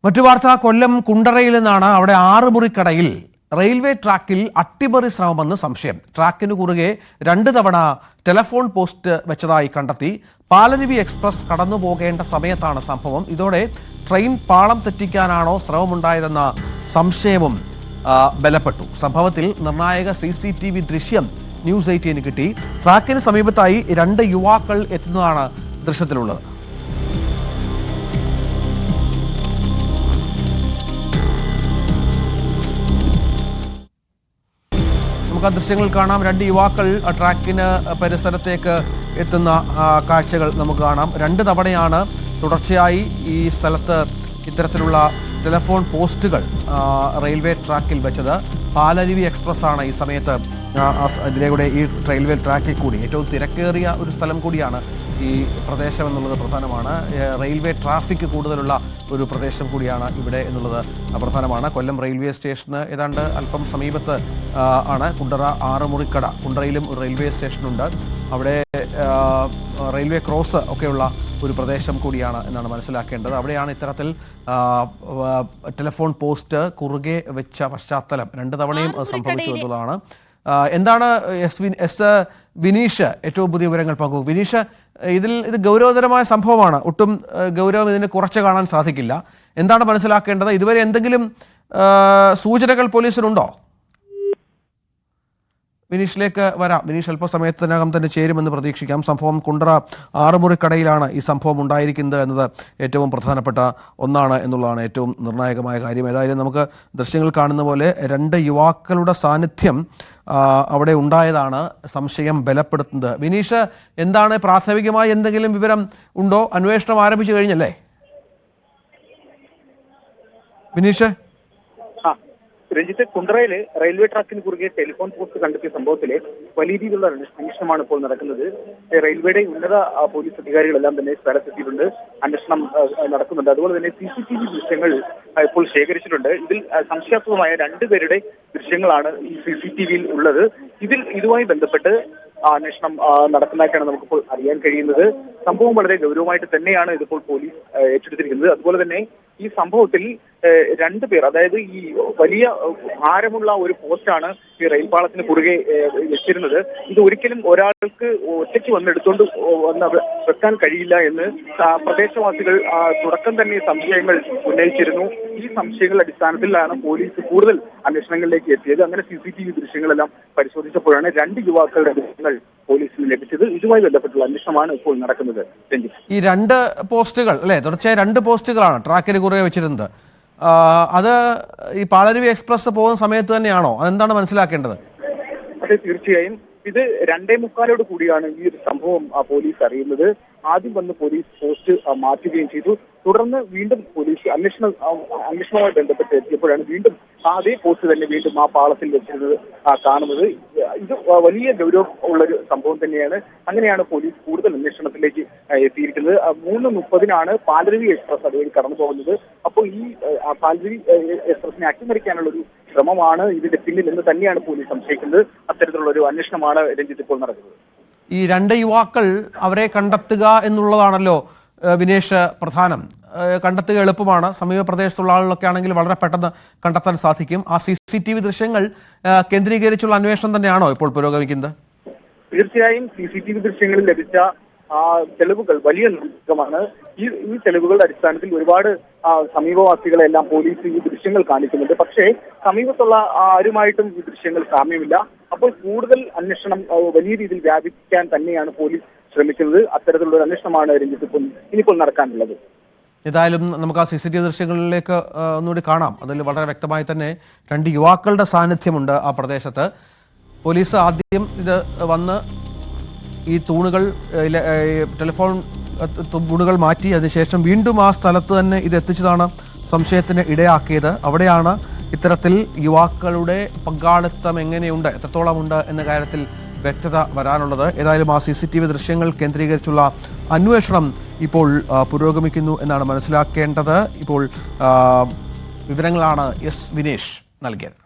മറ്റു വാർത്ത കൊല്ലം കുണ്ടറയിൽ നിന്നാണ്. അവിടെ 6 മുറിക്കടയിൽ റെയിൽവേ ട്രാക്കിൽ അട്ടിമറി ശ്രമമെന്ന് സംശയം. ട്രാക്കിന് കുറുകെ 2 തവണ ടെലിഫോൺ പോസ്റ്റ് വെച്ചതായി കണ്ടെത്തി. പാലരുവി എക്സ്പ്രസ് കടന്നു പോകേണ്ട സമയത്താണ് സംഭവം. ഇതോടെ ട്രെയിൻ പാളം തെറ്റിക്കാനാണോ ശ്രമമുണ്ടായതെന്ന സംശയവും ബലപ്പെട്ടു. സംഭവത്തിൽ നിർണായക CCTV ദൃശ്യം ന്യൂസ് 18 കിട്ടി. ട്രാക്കിന് സമീപത്തായി 2 യുവാക്കൾ എത്തുന്നതാണ് ദൃശ്യത്തിലുള്ളത്. നമുക്ക് ആ ദൃശ്യങ്ങൾ കാണാം. 2 യുവാക്കൾ ട്രാക്കിന് പരിസരത്തേക്ക് എത്തുന്ന കാഴ്ചകൾ നമുക്ക് കാണാം. 2 തവണയാണ് തുടർച്ചയായി ഈ സ്ഥലത്ത് ഇത്തരത്തിലുള്ള ടെലിഫോൺ പോസ്റ്റുകൾ റെയിൽവേ ട്രാക്കിൽ വെച്ചത്. പാലരുവി എക്സ്പ്രസ് ആണ് ഈ സമയത്ത് ഇതിലൂടെ ഈ റെയിൽവേ ട്രാക്കിൽ കൂടി ഏറ്റവും തിരക്കേറിയ ഒരു സ്ഥലം കൂടിയാണ് ഈ പ്രദേശം എന്നുള്ളത് പ്രധാനമാണ്. റെയിൽവേ ട്രാഫിക് കൂടുതലുള്ള ഒരു പ്രദേശം കൂടിയാണ് ഇവിടെ എന്നുള്ളത് പ്രധാനമാണ്. കൊല്ലം റെയിൽവേ സ്റ്റേഷന് ഏതാണ്ട് അല്പം സമീപത്ത് ആണ് കുണ്ടറ 6 മുറിക്കട. കുണ്ടറയിലും ഒരു റെയിൽവേ സ്റ്റേഷനുണ്ട്. അവിടെ റെയിൽവേ ക്രോസ് ഒക്കെയുള്ള ഒരു പ്രദേശം കൂടിയാണ് എന്നാണ് മനസ്സിലാക്കേണ്ടത്. അവിടെയാണ് ഇത്തരത്തിൽ ടെലിഫോൺ പോസ്റ്റ് കുറുകെ വെച്ച പശ്ചാത്തലം 2 തവണയും സംഭവിച്ചു എന്നുള്ളതാണ്. എന്താണ് വിനീഷ് ഏറ്റവും പുതിയ വിവരങ്ങൾ പങ്കുവെക്കും? വിനീഷ്, ഇത് ഗൗരവതരമായ സംഭവമാണ്. ഒട്ടും ഗൗരവം ഇതിന് കുറച്ച് കാണാൻ സാധിക്കില്ല. എന്താണ് മനസ്സിലാക്കേണ്ടത്? ഇതുവരെ എന്തെങ്കിലും സൂചനകൾ പോലീസിനുണ്ടോ? വിനീഷിലേക്ക് വരാം. വിനീഷ് അല്പസമയത്തിനകം തന്നെ ചേരുമെന്ന് പ്രതീക്ഷിക്കാം. സംഭവം കുണ്ടറ 6 മുറിക്കടയിലാണ് ഈ സംഭവം ഉണ്ടായിരിക്കുന്നത് എന്നത് ഏറ്റവും പ്രധാനപ്പെട്ട ഒന്നാണ് എന്നുള്ളതാണ് ഏറ്റവും നിർണായകമായ കാര്യം. ഏതായാലും നമുക്ക് ദൃശ്യങ്ങൾ കാണുന്ന പോലെ 2 യുവാക്കളുടെ സാന്നിധ്യം അവിടെ ഉണ്ടായതാണ് സംശയം ബലപ്പെടുത്തുന്നത്. വിനീഷ്, എന്താണ് പ്രാഥമികമായി എന്തെങ്കിലും വിവരം ഉണ്ടോ? അന്വേഷണം ആരംഭിച്ചു കഴിഞ്ഞല്ലേ വിനീഷ്? രഞ്ജിത്ത്, കുണ്ടറയില് റെയിൽവേ ട്രാക്കിന് കുറുകെ ടെലിഫോൺ പോസ്റ്റ് കണ്ടെത്തിയ സംഭവത്തിലെ വലിയ രീതിയിലുള്ള അന്വേഷണമാണ് ഇപ്പോൾ നടക്കുന്നത്. റെയിൽവേയുടെ ഉന്നത പോലീസ് അധികാരികളെല്ലാം തന്നെ സ്ഥലത്തെത്തിയിട്ടുണ്ട്. അന്വേഷണം നടക്കുന്നുണ്ട്. അതുപോലെ തന്നെ CCTV ദൃശ്യങ്ങൾ ഇപ്പോൾ ശേഖരിച്ചിട്ടുണ്ട്. ഇതിൽ സംശയാസ്പദമായ 2 പേരുടെ ദൃശ്യങ്ങളാണ് ഈ CCTVയിൽ ഉള്ളത്. ഇതുമായി ബന്ധപ്പെട്ട് അന്വേഷണം നടക്കുന്നതായിട്ടാണ് നമുക്കിപ്പോൾ അറിയാൻ കഴിയുന്നത്. സംഭവം വളരെ ഗൗരവമായിട്ട് തന്നെയാണ് ഇതിപ്പോൾ പോലീസ് ഏറ്റെടുത്തിരിക്കുന്നത്. അതുപോലെ തന്നെ ഈ സംഭവത്തിൽ 2 പേർ, അതായത് ഈ വലിയ ഭാരമുള്ള ഒരു പോസ്റ്റാണ് ഈ റെയിൽ പാളത്തിന് കുറുകെ വെച്ചിരുന്നത്. ഇത് ഒരിക്കലും ഒരാൾക്ക് ഒറ്റയ്ക്ക് വന്നെടുത്തോണ്ട് വെക്കാൻ കഴിയില്ല എന്ന് പ്രദേശവാസികൾ തുടക്കം തന്നെ സംശയങ്ങൾ ഉന്നയിച്ചിരുന്നു. ഈ സംശയങ്ങളുടെ അടിസ്ഥാനത്തിലാണ് പോലീസ് കൂടുതൽ അന്വേഷണങ്ങളിലേക്ക് എത്തിയത്. അങ്ങനെ CCTV ദൃശ്യങ്ങളെല്ലാം പരിശോധിച്ചപ്പോഴാണ് 2 യുവാക്കളുടെ ദൃശ്യങ്ങൾ പോലീസിന് ലഭിച്ചത്. ഇതുമായി ബന്ധപ്പെട്ടുള്ള അന്വേഷണമാണ് ഇപ്പോൾ നടക്കുന്നത്. ഈ 2 പോസ്റ്റുകൾ അല്ലെ, തുടർച്ചയായ 2 പോസ്റ്റുകളാണ് ട്രാക്കിന് കുറുകെ വെച്ചിരുന്നത്. അത് ഈ പാലരുവി എക്സ്പ്രസ് പോകുന്ന സമയത്ത് തന്നെയാണോ? അതെന്താണ് മനസ്സിലാക്കേണ്ടത്? അതെ, തീർച്ചയായും ഇത് 2:45 കൂടിയാണ് ഈ ഒരു സംഭവം പോലീസ് അറിയുന്നത്. ആദ്യം വന്ന് പോലീസ് പോസ്റ്റ് മാറ്റുകയും ചെയ്തു. തുടർന്ന് വീണ്ടും പോലീസ് അന്വേഷണവുമായി ബന്ധപ്പെട്ട് എത്തിയപ്പോഴാണ് വീണ്ടും അതേ പോസ്റ്റ് തന്നെ വീണ്ടും ആ പാളത്തിൽ വെച്ചിരുന്നത് കാണുന്നത്. ഇത് വലിയ ഗൗരവം ഉള്ളൊരു സംഭവം തന്നെയാണ്. അങ്ങനെയാണ് പോലീസ് കൂടുതൽ അന്വേഷണത്തിലേക്ക് എത്തിയിരിക്കുന്നത്. 3:30 പാലരുവി എക്സ്പ്രസ് അതുവഴി കടന്നു പോകുന്നത്. അപ്പോൾ ഈ പാലരുവി എക്സ്പ്രസിനെ അട്ടിമറിക്കാനുള്ള ഒരു ശ്രമമാണ് ഇതിന്റെ പിന്നിൽ എന്ന് തന്നെയാണ് പോലീസ് സംശയിക്കുന്നത്. അത്തരത്തിലുള്ള ഒരു അന്വേഷണമാണ് രഞ്ജിത്ത് ഇപ്പോൾ നടക്കുന്നത്. ഈ 2 യുവാക്കൾ, അവരെ കണ്ടെത്തുക എന്നുള്ളതാണല്ലോ വിനേഷ് പ്രധാനം. കണ്ടെത്തുക എളുപ്പമാണ്. സമീപ പ്രദേശത്തുള്ള ആളുകളൊക്കെ ആണെങ്കിൽ വളരെ പെട്ടെന്ന് കണ്ടെത്താൻ സാധിക്കും. ആ CCTV ദൃശ്യങ്ങൾ കേന്ദ്രീകരിച്ചുള്ള അന്വേഷണം തന്നെയാണോ ഇപ്പോൾ പുരോഗമിക്കുന്നത്? തീർച്ചയായും CCTV ദൃശ്യങ്ങളിൽ ലഭിച്ച തെളിവുകൾ വലിയ നിർണായകമാണ്. ഈ തെളിവുകളുടെ അടിസ്ഥാനത്തിൽ ഒരുപാട് സമീപവാസികളെല്ലാം പോലീസ് ഈ ദൃശ്യങ്ങൾ കാണിക്കുന്നുണ്ട്. പക്ഷേ സമീപത്തുള്ള ആരുമായിട്ടും ഈ ദൃശ്യങ്ങൾ സാമ്യമില്ല. അപ്പോൾ കൂടുതൽ അന്വേഷണം വലിയ രീതിയിൽ വ്യാപിപ്പിക്കാൻ തന്നെയാണ് പോലീസ് ശ്രമിക്കുന്നത്. അത്തരത്തിലുള്ള അന്വേഷണമാണ് രഞ്ജിത്ത് ഇനിയിപ്പോൾ നടക്കാനുള്ളത്. ഏതായാലും നമുക്ക് ആ CCTV ദൃശ്യങ്ങളിലേക്ക് ഒന്നുകൂടി കാണാം. അതിൽ വളരെ വ്യക്തമായി തന്നെ 2 യുവാക്കളുടെ സാന്നിധ്യമുണ്ട് ആ പ്രദേശത്ത്. പോലീസ് ആദ്യം ഇത് വന്ന് ഈ തൂണുകൾ, ടെലിഫോൺ തൂണുകൾ മാറ്റി അതിനുശേഷം വീണ്ടും ആ സ്ഥലത്ത് തന്നെ ഇത് എത്തിച്ചതാണ് സംശയത്തിന് ഇടയാക്കിയത്. അവിടെയാണ് ഇത്തരത്തിൽ യുവാക്കളുടെ പങ്കാളിത്തം എങ്ങനെയുണ്ട്, എത്രത്തോളം ഉണ്ട് എന്ന കാര്യത്തിൽ വ്യക്തത വരാനുള്ളത്. ഏതായാലും ആ CCTV ദൃശ്യങ്ങൾ കേന്ദ്രീകരിച്ചുള്ള അന്വേഷണം ഇപ്പോൾ പുരോഗമിക്കുന്നു എന്നാണ് മനസ്സിലാക്കേണ്ടത്. ഇപ്പോൾ വിവരങ്ങളാണ് വിനേഷ് നൽകിയത്.